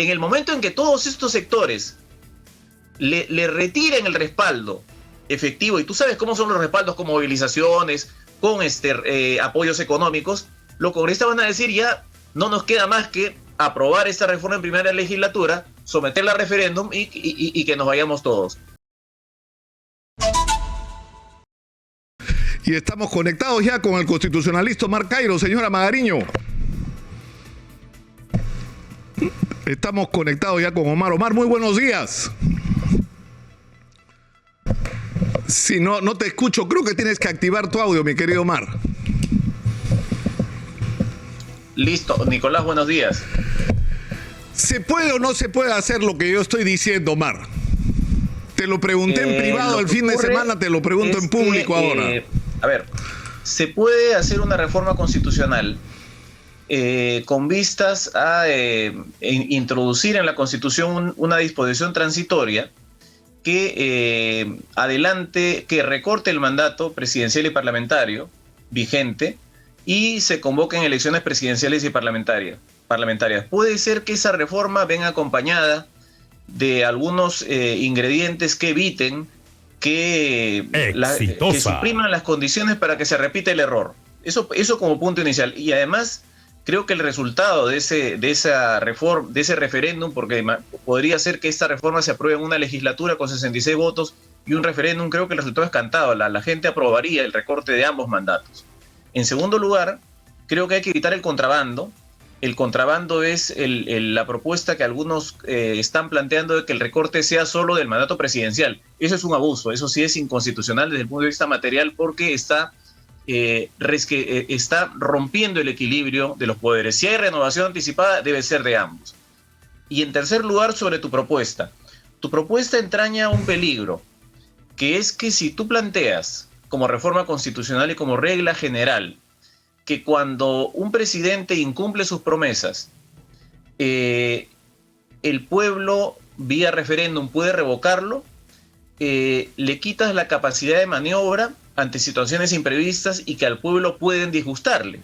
En el momento en que todos estos sectores le retiren el respaldo efectivo, y tú sabes cómo son los respaldos con movilizaciones, con apoyos económicos, los congresistas van a decir ya no nos queda más que aprobar esta reforma en primera legislatura, someterla a referéndum y que nos vayamos todos. Y estamos conectados ya con el constitucionalista Omar Cairo. Señora Magariño. Estamos conectados ya con Omar. Omar, muy buenos días. Si no te escucho, creo que tienes que activar tu audio, mi querido Omar. Listo, Nicolás, buenos días. ¿Se puede o no se puede hacer lo que yo estoy diciendo, Omar? Te lo pregunté en privado el fin de semana, te lo pregunto en público ahora. A ver, se puede hacer una reforma constitucional con vistas a introducir en la Constitución una disposición transitoria que que recorte el mandato presidencial y parlamentario vigente y se convoquen elecciones presidenciales y parlamentarias. Puede ser que esa reforma venga acompañada de algunos ingredientes que eviten que se supriman las condiciones para que se repita el error. Eso como punto inicial. Y además, creo que el resultado de esa reforma, de ese referéndum, porque podría ser que esta reforma se apruebe en una legislatura con 66 votos y un referéndum, creo que el resultado es cantado. La gente aprobaría el recorte de ambos mandatos. En segundo lugar, creo que hay que evitar el contrabando. El contrabando es la propuesta que algunos están planteando de que el recorte sea solo del mandato presidencial. Eso es un abuso, eso sí es inconstitucional desde el punto de vista material porque está rompiendo el equilibrio de los poderes. Si hay renovación anticipada, debe ser de ambos. Y en tercer lugar, sobre tu propuesta entraña un peligro, que es que si tú planteas como reforma constitucional y como regla general que cuando un presidente incumple sus promesas, el pueblo vía referéndum puede revocarlo, le quitas la capacidad de maniobra ante situaciones imprevistas y que al pueblo pueden disgustarle.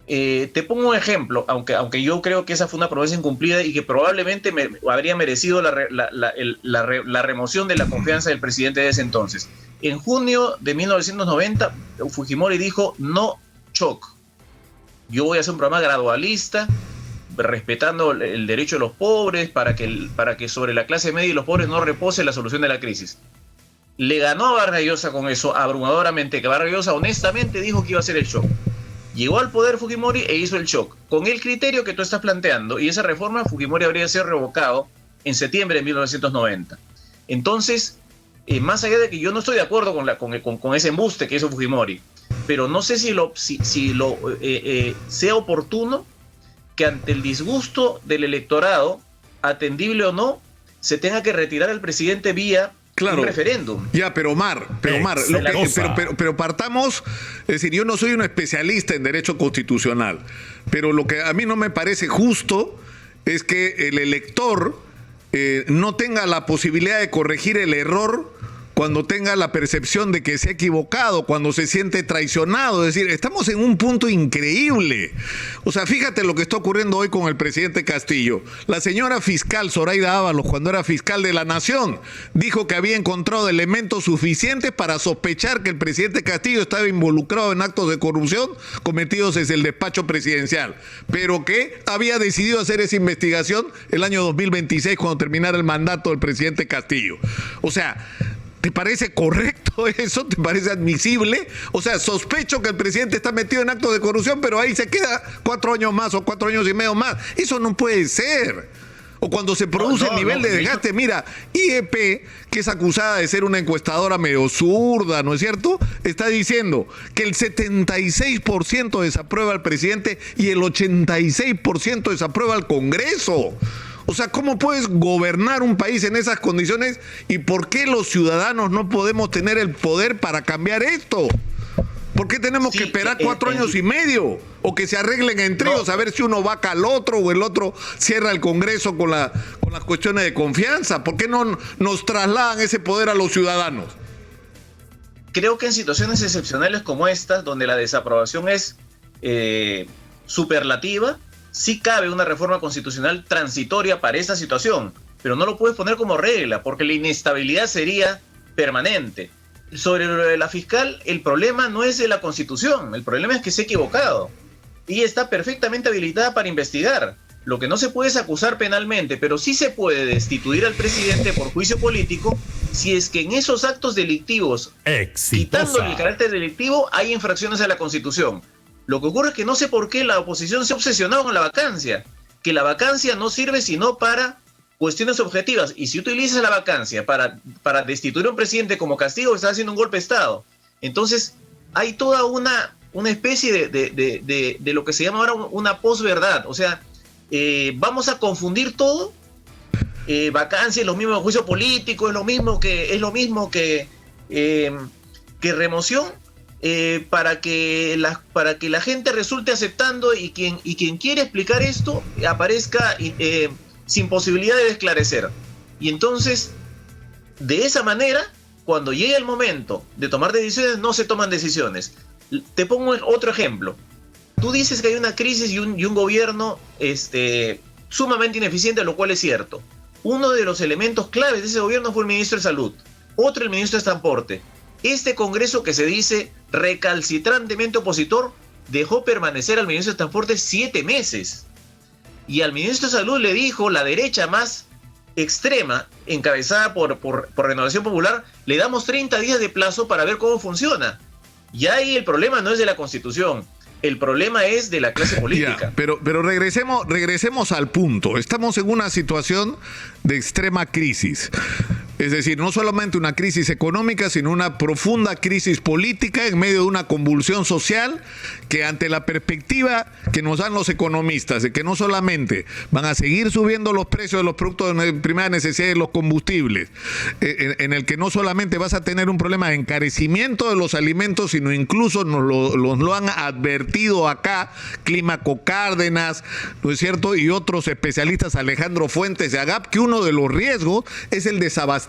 Te pongo un ejemplo, aunque yo creo que esa fue una promesa incumplida y que probablemente habría merecido la remoción de la confianza del presidente de ese entonces. En junio de 1990, Fujimori dijo no shock. Yo voy a hacer un programa gradualista, respetando el derecho de los pobres, para que sobre la clase media y los pobres no repose la solución de la crisis. Le ganó a Vargas Llosa con eso, abrumadoramente, que Vargas Llosa honestamente dijo que iba a hacer el shock. Llegó al poder Fujimori e hizo el shock. Con el criterio que tú estás planteando, y esa reforma, Fujimori habría sido revocado en septiembre de 1990. Entonces, más allá de que yo no estoy de acuerdo con ese embuste que hizo Fujimori, pero no sé si sea oportuno que ante el disgusto del electorado, atendible o no, se tenga que retirar al presidente vía un referéndum. Ya, pero Omar, pero partamos, es decir, yo no soy un especialista en derecho constitucional, pero lo que a mí no me parece justo es que el elector no tenga la posibilidad de corregir el error cuando tenga la percepción de que se ha equivocado, cuando se siente traicionado. Es decir, estamos en un punto increíble. O sea, fíjate lo que está ocurriendo hoy con el presidente Castillo. La señora fiscal Zoraida Ábalos, cuando era fiscal de la Nación, dijo que había encontrado elementos suficientes para sospechar que el presidente Castillo estaba involucrado en actos de corrupción cometidos desde el despacho presidencial, pero que había decidido hacer esa investigación el año 2026 cuando terminara el mandato del presidente Castillo. O sea, ¿te parece correcto eso? ¿Te parece admisible? O sea, sospecho que el presidente está metido en actos de corrupción, pero ahí se queda 4 años más o 4 años y medio más. Eso no puede ser. O cuando se produce el nivel de desgaste. Mira, IEP, que es acusada de ser una encuestadora medio zurda, ¿no es cierto?, está diciendo que el 76% desaprueba al presidente y el 86% desaprueba al Congreso. O sea, ¿cómo puedes gobernar un país en esas condiciones? ¿Y por qué los ciudadanos no podemos tener el poder para cambiar esto? ¿Por qué tenemos que esperar 4 años y medio? O que se arreglen entre ellos, a ver si uno vaca al otro o el otro cierra el Congreso con las cuestiones de confianza. ¿Por qué no nos trasladan ese poder a los ciudadanos? Creo que en situaciones excepcionales como estas, donde la desaprobación es superlativa, sí cabe una reforma constitucional transitoria para esta situación, pero no lo puedes poner como regla, porque la inestabilidad sería permanente. Sobre lo de la fiscal, el problema no es de la Constitución, el problema es que se ha equivocado y está perfectamente habilitada para investigar. Lo que no se puede es acusar penalmente, pero sí se puede destituir al presidente por juicio político si es que en esos actos delictivos, quitándole el carácter delictivo, hay infracciones a la Constitución. Lo que ocurre es que no sé por qué la oposición se ha obsesionado con la vacancia, que la vacancia no sirve sino para cuestiones objetivas, y si utilizas la vacancia para destituir a un presidente como castigo, estás haciendo un golpe de Estado. Entonces hay toda una especie de lo que se llama ahora una posverdad. O sea, vamos a confundir todo. Vacancia es lo mismo que juicio político, es lo mismo que remoción, para que la gente resulte aceptando, y quien quiere explicar esto aparezca sin posibilidad de esclarecer. Y entonces, de esa manera, cuando llegue el momento de tomar decisiones, no se toman decisiones. Te pongo otro ejemplo. Tú dices que hay una crisis y un gobierno sumamente ineficiente, lo cual es cierto. Uno de los elementos claves de ese gobierno fue el ministro de Salud, otro el ministro de Transporte. Este Congreso, que se dice recalcitrantemente opositor, dejó permanecer al ministro de Transporte 7 meses. Y al ministro de Salud le dijo la derecha más extrema, encabezada por Renovación Popular, le damos 30 días de plazo para ver cómo funciona. Y ahí el problema no es de la Constitución, el problema es de la clase política. Ya, pero regresemos al punto. Estamos en una situación de extrema crisis. Es decir, no solamente una crisis económica, sino una profunda crisis política en medio de una convulsión social que, ante la perspectiva que nos dan los economistas de que no solamente van a seguir subiendo los precios de los productos de primera necesidad de los combustibles, en el que no solamente vas a tener un problema de encarecimiento de los alimentos, sino incluso nos lo han advertido acá Clímaco Cárdenas, ¿no es cierto?, y otros especialistas, Alejandro Fuentes de AGAP, que uno de los riesgos es el desabastecimiento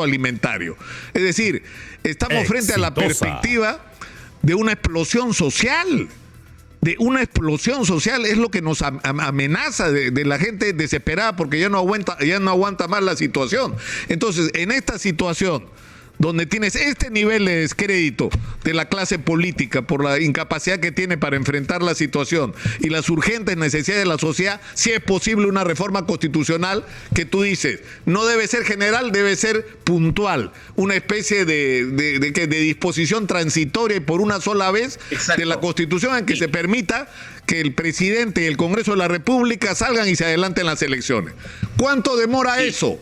alimentario. Es decir, estamos frente a la perspectiva de una explosión social. Es lo que nos amenaza, de la gente desesperada porque ya no aguanta más la situación. Entonces, en esta situación donde tienes este nivel de descrédito de la clase política por la incapacidad que tiene para enfrentar la situación y las urgentes necesidades de la sociedad, sí es posible una reforma constitucional que tú dices, no debe ser general, debe ser puntual, una especie de disposición transitoria y por una sola vez. Exacto. De la Constitución, en que se permita que el presidente y el Congreso de la República salgan y se adelanten las elecciones. ¿Cuánto demora eso?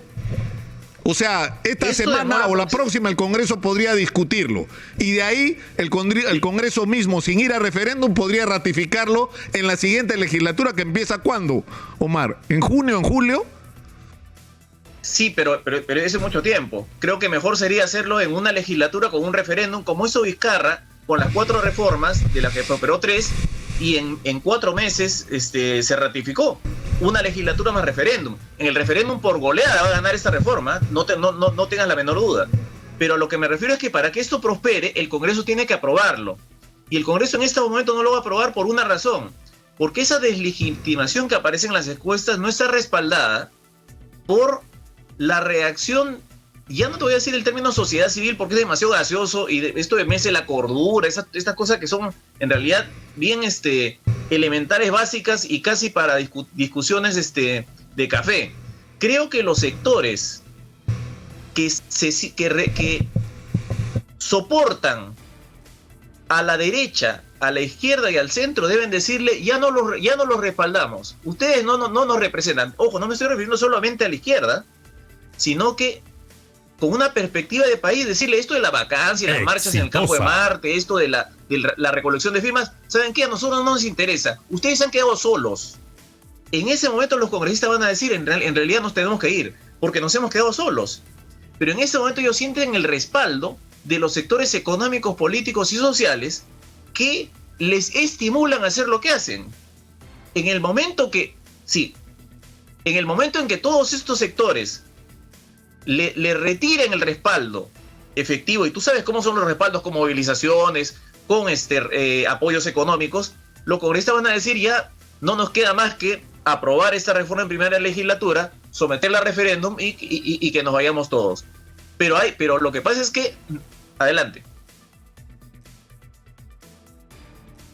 O sea, esta semana o la próxima el Congreso podría discutirlo. Y de ahí el Congreso mismo, sin ir a referéndum, podría ratificarlo en la siguiente legislatura, que empieza ¿cuándo, Omar? ¿En junio, en julio? Sí, pero eso es mucho tiempo. Creo que mejor sería hacerlo en una legislatura con un referéndum, como hizo Vizcarra con las 4 reformas, de las que prosperó 3, y en 4 meses se ratificó. Una legislatura más referéndum. En el referéndum por goleada va a ganar esta reforma, no tengan la menor duda. Pero a lo que me refiero es que para que esto prospere, el Congreso tiene que aprobarlo. Y el Congreso en este momento no lo va a aprobar por una razón. Porque esa deslegitimación que aparece en las encuestas no está respaldada por la reacción, ya no te voy a decir el término sociedad civil porque es demasiado gaseoso y esto de mece la cordura, estas cosas que son en realidad bien elementales, básicas y casi para discusiones de café. Creo que los sectores que soportan a la derecha, a la izquierda y al centro deben decirle, ya no los respaldamos. Ustedes no nos representan. Ojo, no me estoy refiriendo solamente a la izquierda, sino que con una perspectiva de país, decirle esto de la vacancia, las marchas en el campo de Marte, esto de la recolección de firmas, ¿saben qué? A nosotros no nos interesa. Ustedes se han quedado solos. En ese momento los congresistas van a decir, en realidad nos tenemos que ir, porque nos hemos quedado solos. Pero en ese momento ellos sienten el respaldo de los sectores económicos, políticos y sociales que les estimulan a hacer lo que hacen. En el momento en que todos estos sectores le retiren el respaldo efectivo, y tú sabes cómo son los respaldos con movilizaciones, con apoyos económicos, los congresistas van a decir, ya no nos queda más que aprobar esta reforma en primera legislatura, someterla a referéndum y que nos vayamos todos. Pero lo que pasa es que... Adelante.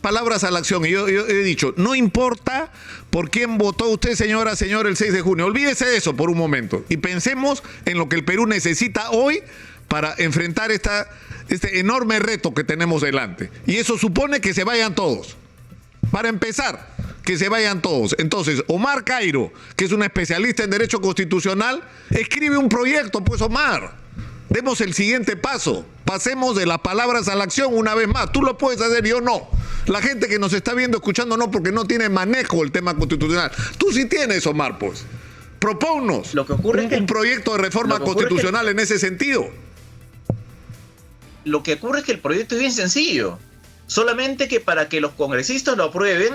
Palabras a la acción. Y yo he dicho, no importa por quién votó usted, señora, señor, el 6 de junio. Olvídese de eso por un momento. Y pensemos en lo que el Perú necesita hoy para enfrentar este enorme reto que tenemos delante. Y eso supone que se vayan todos. Para empezar, que se vayan todos. Entonces, Omar Cairo, que es un especialista en derecho constitucional, escribe un proyecto, pues Omar. Demos el siguiente paso. Pasemos de las palabras a la acción una vez más. Tú lo puedes hacer, yo no. La gente que nos está viendo, escuchando, no, porque no tiene manejo el tema constitucional. Tú sí tienes, Omar, pues. Propónnos un proyecto de reforma constitucional en ese sentido. Lo que ocurre es que el proyecto es bien sencillo. Solamente que para que los congresistas lo aprueben,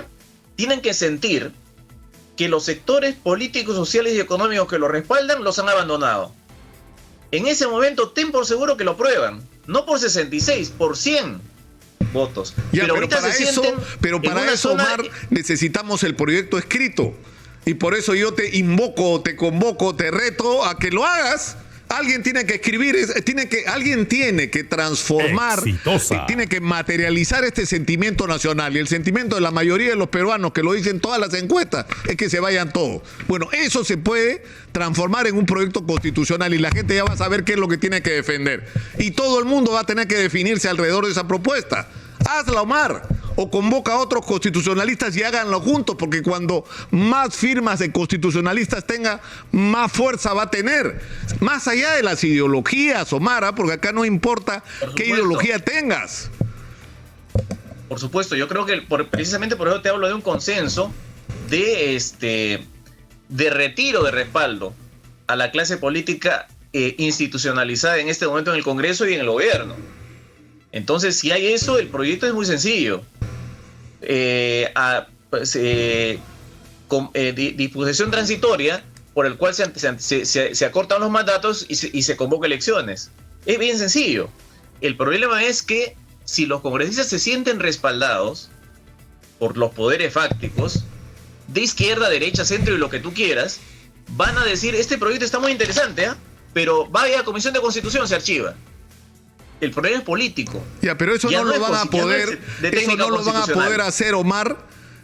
tienen que sentir que los sectores políticos, sociales y económicos que lo respaldan los han abandonado. En ese momento, ten por seguro que lo aprueban. No por 66, por 100 votos. Ya, pero para eso, Omar, necesitamos el proyecto escrito. Y por eso yo te invoco, te convoco, te reto a que lo hagas. Alguien tiene que escribir, alguien tiene que transformar, tiene que materializar este sentimiento nacional. Y el sentimiento de la mayoría de los peruanos, que lo dicen todas las encuestas, es que se vayan todos. Bueno, eso se puede transformar en un proyecto constitucional y la gente ya va a saber qué es lo que tiene que defender. Y todo el mundo va a tener que definirse alrededor de esa propuesta. Hazla, Omar, o convoca a otros constitucionalistas y háganlo juntos, porque cuando más firmas de constitucionalistas tenga, más fuerza va a tener. Más allá de las ideologías, Omar, porque acá no importa qué ideología tengas. Por supuesto, yo creo que precisamente por eso te hablo de un consenso de retiro de respaldo a la clase política institucionalizada en este momento en el Congreso y en el gobierno. Entonces, si hay eso, el proyecto es muy sencillo. Disposición transitoria por el cual se acortan los mandatos y se convoca elecciones. Es bien sencillo. El problema es que si los congresistas se sienten respaldados por los poderes fácticos, de izquierda, derecha, centro y lo que tú quieras, van a decir, este proyecto está muy interesante, pero vaya a Comisión de Constitución, se archiva. El problema es político. Ya, pero eso no lo van a poder, eso no lo van a poder hacer, Omar,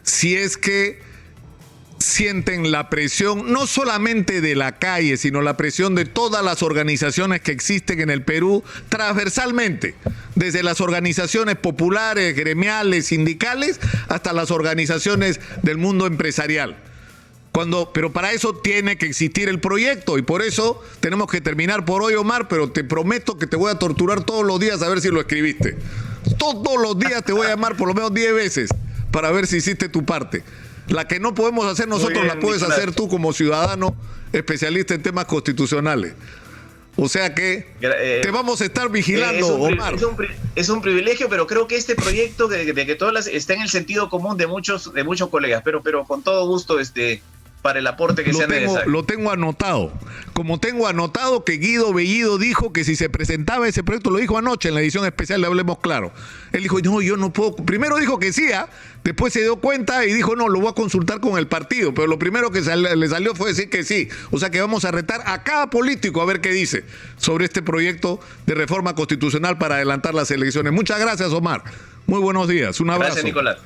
si es que sienten la presión, no solamente de la calle, sino la presión de todas las organizaciones que existen en el Perú transversalmente, desde las organizaciones populares, gremiales, sindicales, hasta las organizaciones del mundo empresarial. Pero para eso tiene que existir el proyecto y por eso tenemos que terminar por hoy, Omar, pero te prometo que te voy a torturar todos los días a ver si lo escribiste. Todos los días te voy a llamar por lo menos 10 veces para ver si hiciste tu parte. La que no podemos hacer nosotros bien, la puedes hacer tú como ciudadano especialista en temas constitucionales. O sea que te vamos a estar vigilando, Omar. Es un privilegio, pero creo que este proyecto de que todas está en el sentido común de muchos colegas, pero con todo gusto para el aporte que sea necesario. Lo tengo anotado. Como tengo anotado que Guido Bellido dijo que si se presentaba ese proyecto, lo dijo anoche en la edición especial de Hablemos Claro. Él dijo, no, yo no puedo. Primero dijo que sí, después se dio cuenta y dijo, no, lo voy a consultar con el partido. Pero lo primero que le salió fue decir que sí. O sea que vamos a retar a cada político a ver qué dice sobre este proyecto de reforma constitucional para adelantar las elecciones. Muchas gracias, Omar. Muy buenos días. Un abrazo. Gracias, Nicolás.